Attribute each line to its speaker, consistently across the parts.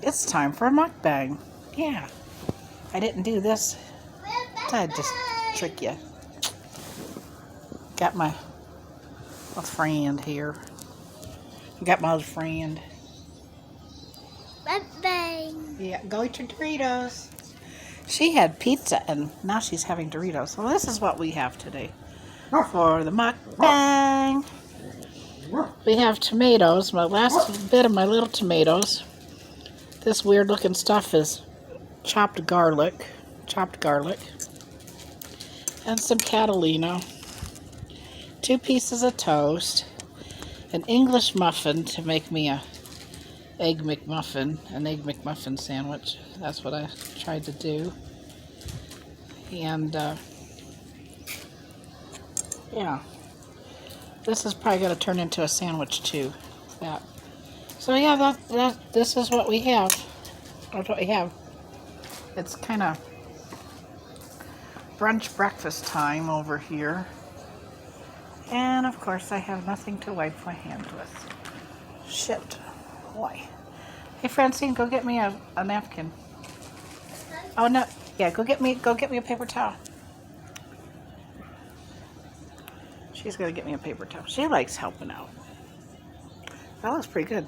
Speaker 1: It's time for a mukbang. Yeah. I didn't do this. I'd just trick you. Got my friend here. Got my other friend.
Speaker 2: Mukbang.
Speaker 1: Yeah, go eat your Doritos. She had pizza and now she's having Doritos. So this is what we have today for the mukbang. We have tomatoes. My last bit of my little tomatoes. This weird looking stuff is chopped garlic. And some Catalina. 2 pieces of toast. An English muffin to make me an egg McMuffin sandwich. That's what I tried to do. And yeah, this is probably going to turn into a sandwich too. That. So yeah, this is what we have. That's what we have. It's kind of brunch breakfast time over here. And of course I have nothing to wipe my hands with. Shit. Boy. Hey Francine, go get me a napkin. Oh no, yeah, go get me a paper towel. She's gonna get me a paper towel. She likes helping out. That looks pretty good.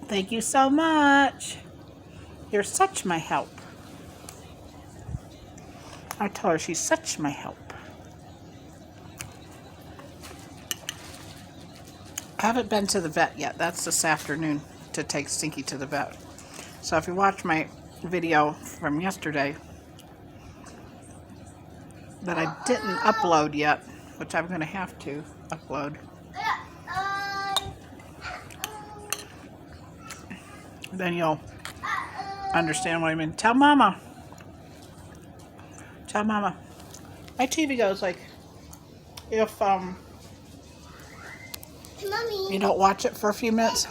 Speaker 1: Thank you so much. You're such my help. I told her she's such my help. I haven't been to the vet yet. That's this afternoon to take Stinky to the vet. So if you watch my video from yesterday that I didn't upload yet, which I'm going to have to upload, then you'll understand what I mean. Tell Mama. Tell Mama. My TV goes like, if you don't watch it for a few minutes,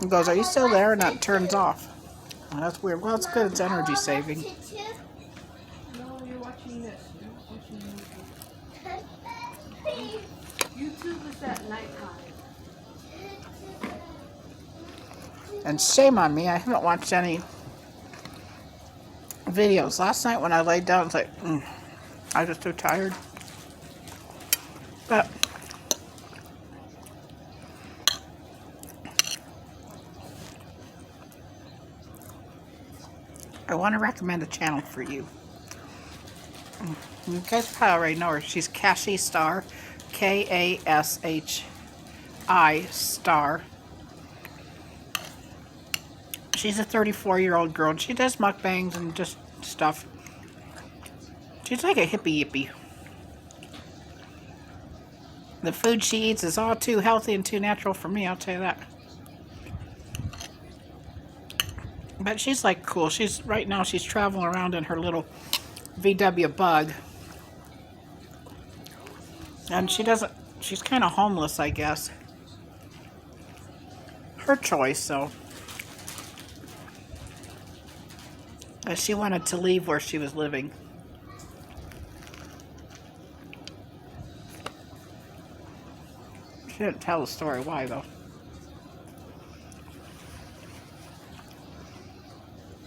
Speaker 1: it goes, are you still there? And it turns off. Oh, that's weird. Well, it's good. It's energy saving.
Speaker 3: No, you're watching this. YouTube is at nighttime.
Speaker 1: And shame on me, I haven't watched any videos. Last night when I laid down, it's like, I was just too tired. But I want to recommend a channel for you. You guys probably already know her. She's Kashi Star, K-A-S-H-I Star. She's a 34-year-old girl, and she does mukbangs and just stuff. She's like a hippie. The food she eats is all too healthy and too natural for me, I'll tell you that. But she's like cool. Right now she's traveling around in her little VW Bug. And she's kind of homeless, I guess. Her choice, so. She wanted to leave where she was living. She didn't tell the story why, though.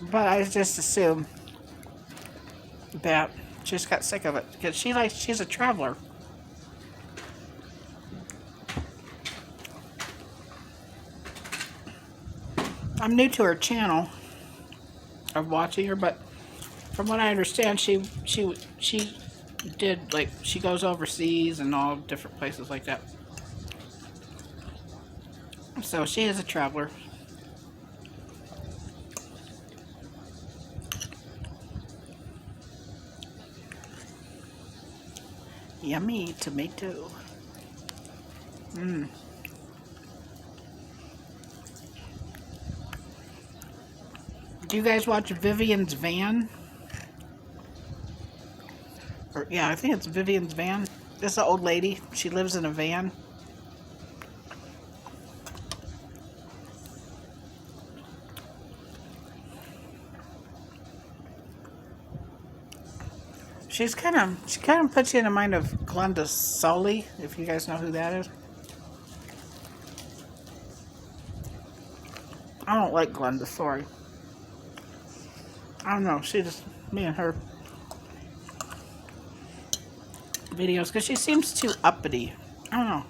Speaker 1: But I just assume that she just got sick of it because she's a traveler. I'm new to her channel of watching her, but from what I understand, she did, like, she goes overseas and all different places like that. So she is a traveler. Yummy tomato. Do you guys watch Vivian's Van? Or, yeah, I think it's Vivian's Van. This is an old lady. She lives in a van. she kind of puts you in the mind of Glenda Sully, if you guys know who that is. I don't like Glenda, sorry. I don't know, me and her videos, because she seems too uppity. I don't know.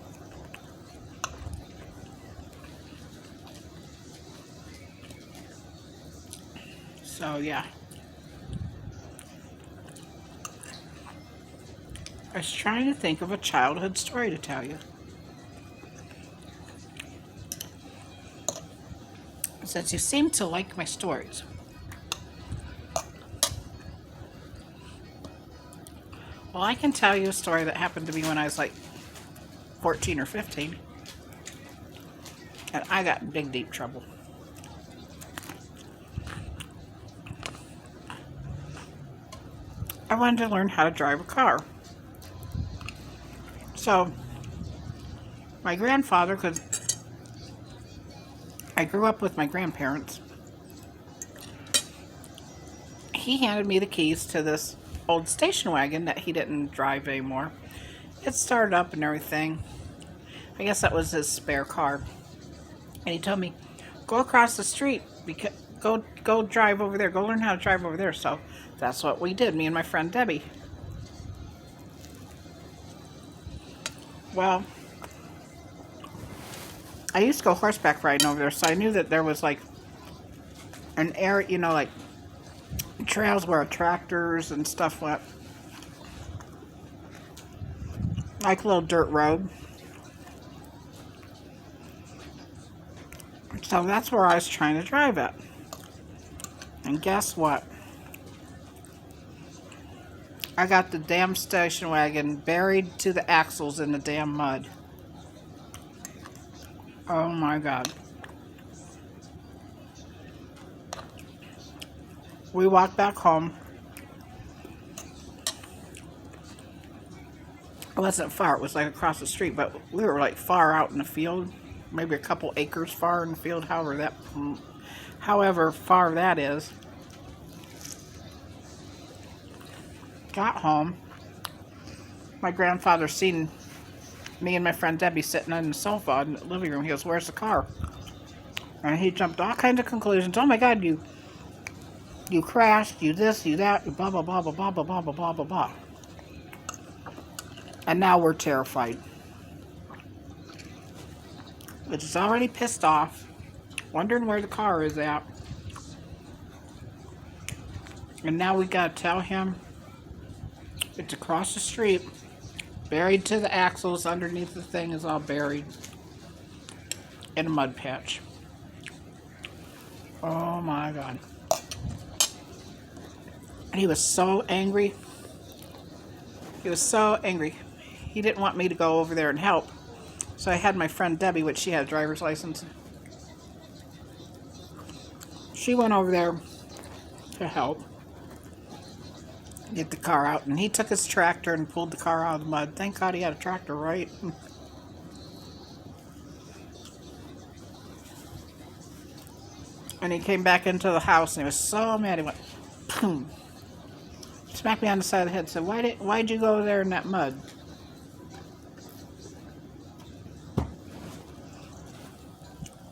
Speaker 1: So, yeah. I was trying to think of a childhood story to tell you. Since you seem to like my stories. Well, I can tell you a story that happened to me when I was like 14 or 15. And I got in big, deep trouble. I wanted to learn how to drive a car. So, my grandfather, because I grew up with my grandparents, he handed me the keys to this old station wagon that he didn't drive anymore. It started up and everything. I guess that was his spare car. And he told me, go across the street, because go drive over there, go learn how to drive over there. So that's what we did, me and my friend Debbie. Well, I used to go horseback riding over there, so I knew that there was like an area, you know, like trails where tractors and stuff went. Like a little dirt road. So that's where I was trying to drive at. And guess what? I got the damn station wagon buried to the axles in the damn mud. Oh my God. We walked back home. It wasn't far, it was like across the street, but we were like far out in the field. Maybe a couple acres far in the field, however far that is. Got home. My grandfather seen me and my friend Debbie sitting on the sofa in the living room. He goes, where's the car? And he jumped all kinds of conclusions. Oh my God, you crashed, you this, you that, you blah, blah, blah, blah, blah, blah, blah, blah, blah, blah, blah. And now we're terrified. Which is already pissed off, wondering where the car is at. And now we gotta tell him it's across the street, buried to the axles, underneath the thing is all buried in a mud patch. Oh my God. And he was so angry. He was so angry. He didn't want me to go over there and help. So I had my friend Debbie, which she had a driver's license. She went over there to help get the car out. And he took his tractor and pulled the car out of the mud. Thank God he had a tractor, right? And he came back into the house and he was so mad. He went, boom. Smacked me on the side of the head and said, why'd you go there in that mud?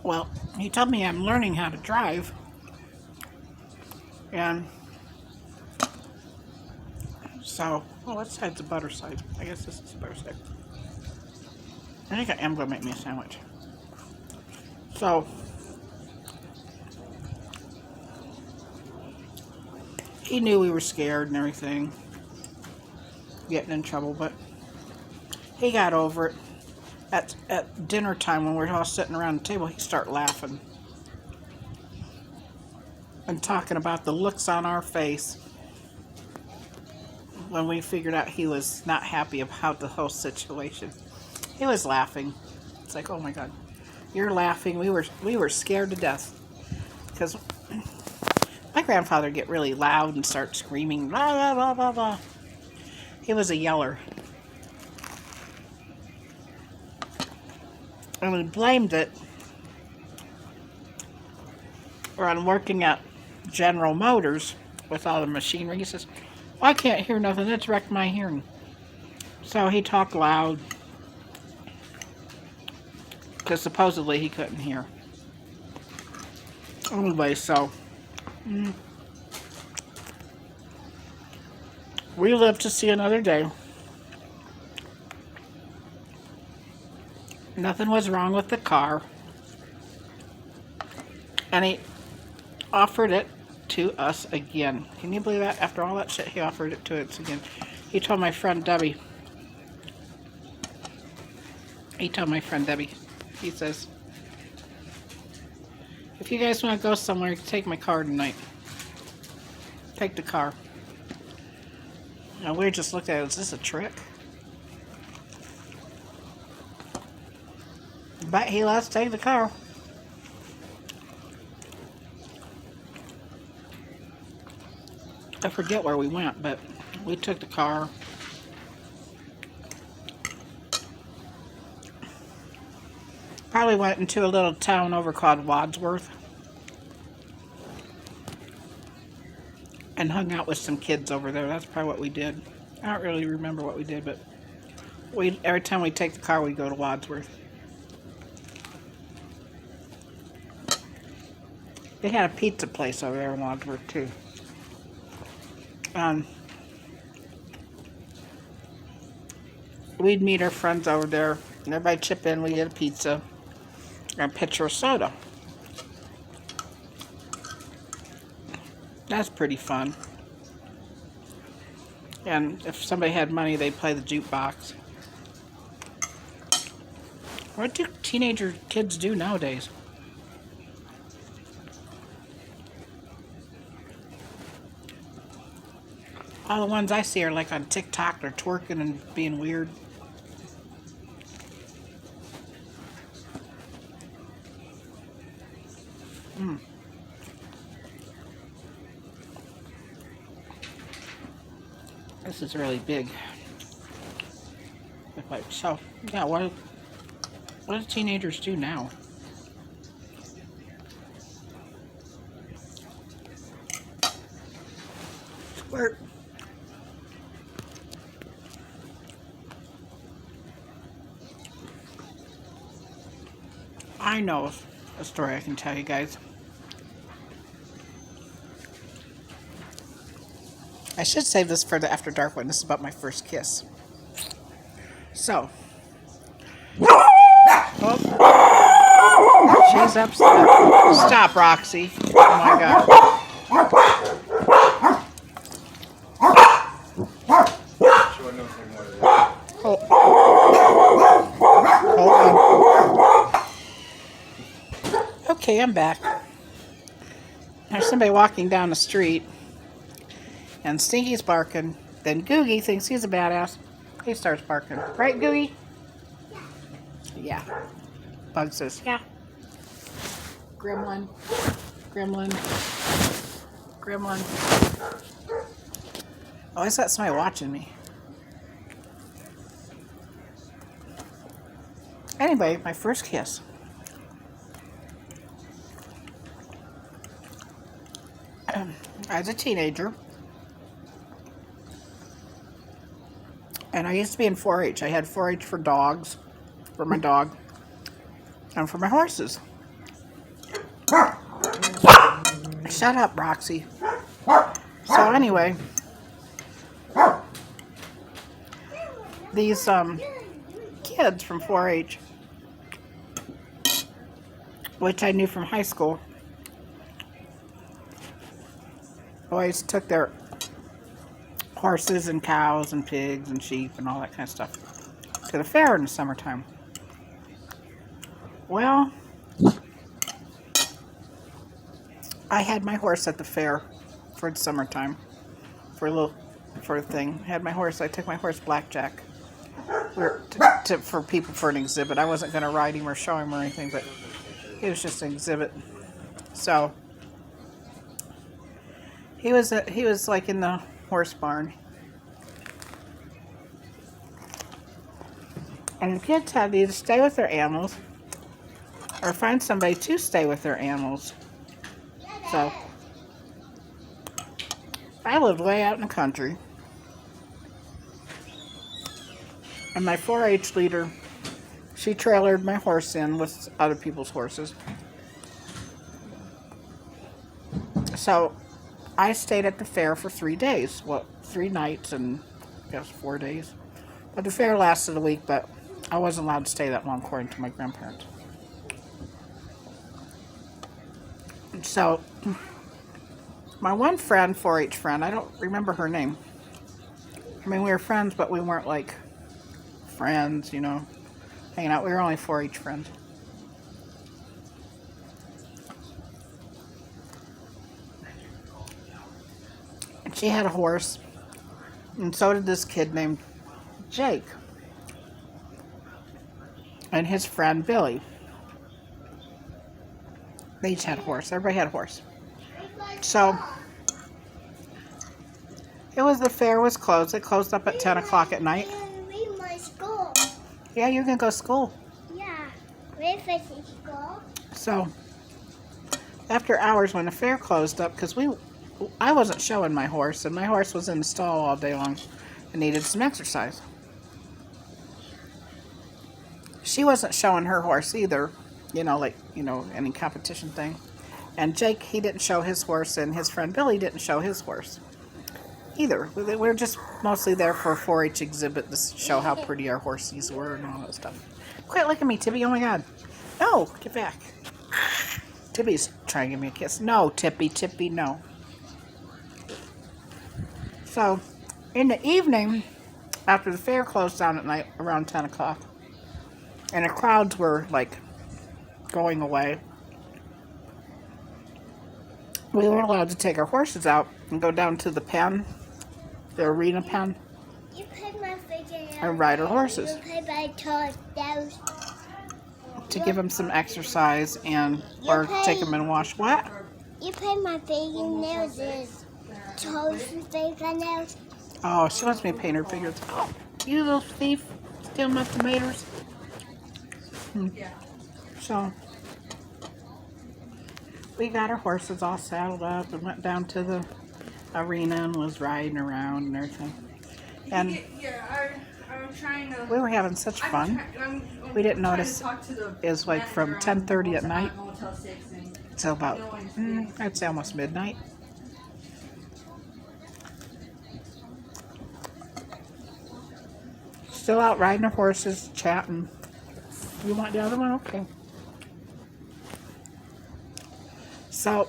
Speaker 1: Well, he told me I'm learning how to drive. And so, what side's the butter side? I guess this is the butter side. I think I am going to make me a sandwich. So, he knew we were scared and everything, getting in trouble, but he got over it. At dinner time, when we're all sitting around the table, he started laughing and talking about the looks on our face when we figured out he was not happy about the whole situation. He was laughing. It's like, oh my God, you're laughing. We were scared to death because my grandfather get really loud and start screaming, blah, blah, blah, blah, blah. He was a yeller. And we blamed it on working at General Motors with all the machinery. He says, I can't hear nothing. It's wrecked my hearing. So he talked loud. Because supposedly he couldn't hear. Anyway, so we live to see another day. Nothing was wrong with the car. And he offered it to us again. Can you believe that? After all that shit, he offered it to us again. He told my friend Debbie. He says, if you guys want to go somewhere, take my car tonight. Take the car. And we just looked at it. Is this a trick? But he let us take the car. I forget where we went, but we took the car. Probably went into a little town over called Wadsworth. And hung out with some kids over there. That's probably what we did. I don't really remember what we did, but every time we take the car, we go to Wadsworth. They had a pizza place over there in Wadsworth, too. We'd meet our friends over there, and everybody chip in. We get a pizza and a pitcher of soda. That's pretty fun. And if somebody had money, they'd play the jukebox. What do teenager kids do nowadays? All the ones I see are like on TikTok. They're twerking and being weird. This is really big. So, yeah, what do teenagers do now? Squirt. I know a story I can tell you guys. I should save this for the after dark one. This is about my first kiss. So. Oh. She's upset. Stop, Roxy. Oh my God. Hold on. Okay, I'm back. There's somebody walking down the street. And Stinky's barking. Then Googie thinks he's a badass. He starts barking. Right, Googie? Yeah. Bug says, yeah. Gremlin. Gremlin. Gremlin. Oh, is that somebody watching me? Anyway, my first kiss. As a teenager. And I used to be in 4-H. I had 4-H for dogs, for my dog, and for my horses. Shut up, Roxy. So anyway, these kids from 4-H, which I knew from high school, always took their horses and cows and pigs and sheep and all that kind of stuff to the fair in the summertime. Well, I had my horse at the fair for the summertime for a thing. I had my horse. I took my horse Blackjack for people for an exhibit. I wasn't going to ride him or show him or anything, but he was just an exhibit. So he was like in the horse barn. And the kids had to either stay with their animals or find somebody to stay with their animals. So I lived way out in the country. And my 4-H leader, she trailered my horse in with other people's horses. So I stayed at the fair for 3 days. Well, 3 nights and I guess 4 days. But the fair lasted a week, but I wasn't allowed to stay that long according to my grandparents. So my one friend, 4-H friend, I don't remember her name. I mean, we were friends, but we weren't like friends, you know, hanging out. We were only 4-H friends. And she had a horse, and so did this kid named Jake and his friend Billy. They each had a horse. Everybody had a horse. So the fair was closed. It closed up at 10 o'clock at night. Yeah, you're going to go to school.
Speaker 2: Yeah. We're finishing school.
Speaker 1: So after hours when the fair closed up, because I wasn't showing my horse, and my horse was in the stall all day long and needed some exercise. She wasn't showing her horse either, you know, like, you know, any competition thing. And Jake, he didn't show his horse, and his friend Billy didn't show his horse either. We were just mostly there for a 4-H exhibit to show how pretty our horses were and all that stuff. Quit looking at me, Tippy. Oh my God. No, get back. Tippy's trying to give me a kiss. No, Tippy, no. So, in the evening, after the fair closed down at night, around 10 o'clock, and the crowds were, like, going away, we were allowed to take our horses out and go down to the pen, the arena pen,
Speaker 2: You put my figure
Speaker 1: and ride our horses
Speaker 2: You put my toes down.
Speaker 1: to give them some exercise and, or take them and wash. What?
Speaker 2: You put my fingernails in. Toes and fingernails.
Speaker 1: Oh, she wants me to paint her figures. Oh, you little thief, steal my tomatoes. So, we got our horses all saddled up and went down to the arena and was riding around and everything. And
Speaker 3: I'm trying to.
Speaker 1: we were having such fun. We didn't notice it was like from 10:30 at night till about, I'd say almost midnight. Still out riding our horses, chatting. You want the other one? Okay. So,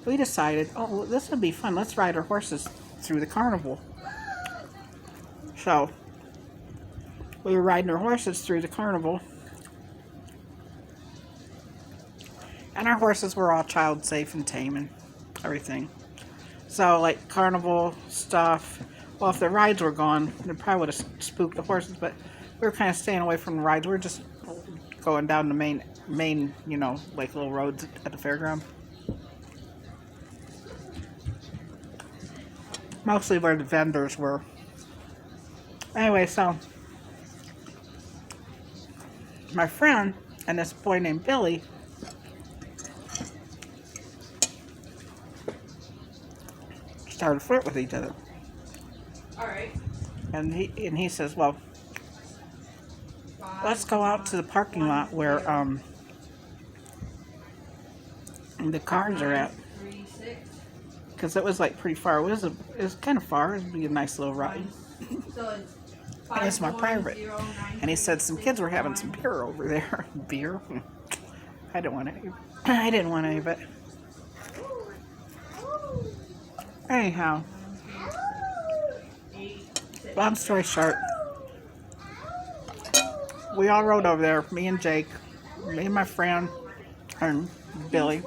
Speaker 1: we decided, oh, this would be fun. Let's ride our horses through the carnival. So, we were riding our horses through the carnival. And our horses were all child safe and tame and everything. So, like carnival stuff. Well, if the rides were gone, it probably would have spooked the horses, but we were kind of staying away from the rides. We were just going down the main, you know, like little roads at the fairground. Mostly where the vendors were. Anyway, so my friend and this boy named Billy started to flirt with each other.
Speaker 3: All right.
Speaker 1: And he says, well, let's go out to the parking lot where the cars are at. Because it was like pretty far. It was kind of far. It'd be a nice little ride. And it's more private. And he said some kids were having some beer over there. Beer? I didn't want any of it. Anyhow, long story short, we all rode over there. Me and Jake, me and my friend, and Billy.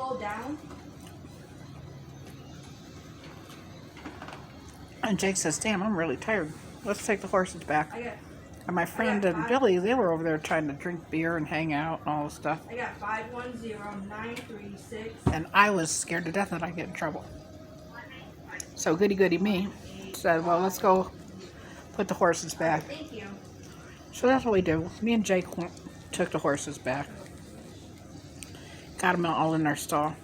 Speaker 1: And Jake says, damn, I'm really tired. Let's take the horses back. And my friend and Billy, they were over there trying to drink beer and hang out and all this stuff.
Speaker 3: I got 510936.
Speaker 1: And I was scared to death that I'd get in trouble. So goody me said, well, let's go put the horses back.
Speaker 3: Thank you.
Speaker 1: So that's what we did. Me and Jake took the horses back. Got them all in their stall.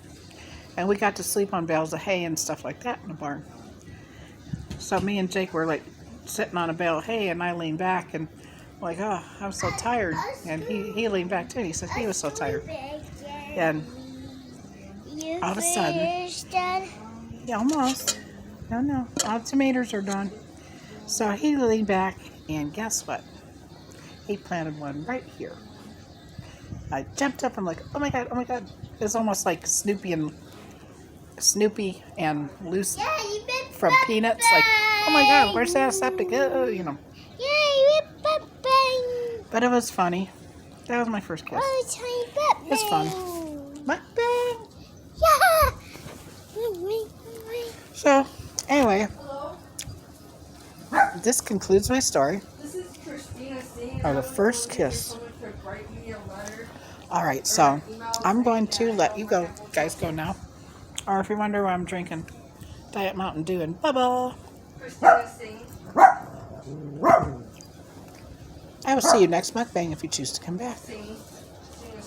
Speaker 1: And we got to sleep on bales of hay and stuff like that in the barn. So me and Jake were like sitting on a bale of hay, and I leaned back and like, oh, I'm so tired. And he leaned back too, and he said he was so tired. And
Speaker 2: You
Speaker 1: all of a sudden,
Speaker 2: finished that?
Speaker 1: yeah, almost. No, all the tomatoes are done. So he leaned back, and guess what? He planted one right here. I jumped up and like, oh my god, oh my god. It's almost like Snoopy and Lucy
Speaker 2: Yeah, you been
Speaker 1: from Peanuts. Like, oh my god, where's that septic? You know.
Speaker 2: Yeah, you been bang.
Speaker 1: But it was funny. That was my first kiss.
Speaker 2: Oh, tiny bang.
Speaker 1: It's fun. Mukbang.
Speaker 2: Yeah.
Speaker 1: So, anyway,
Speaker 3: Hello?
Speaker 1: this concludes my story
Speaker 3: This is Christina saying
Speaker 1: of the first kiss.
Speaker 3: someone could write me a letter.
Speaker 1: Alright, so I'm going to let you guys go now. Or if you wonder why I'm drinking Diet Mountain Dew and bubble,
Speaker 3: Christina saying.
Speaker 1: I will see you next mukbang if you choose to come back.
Speaker 3: Saying.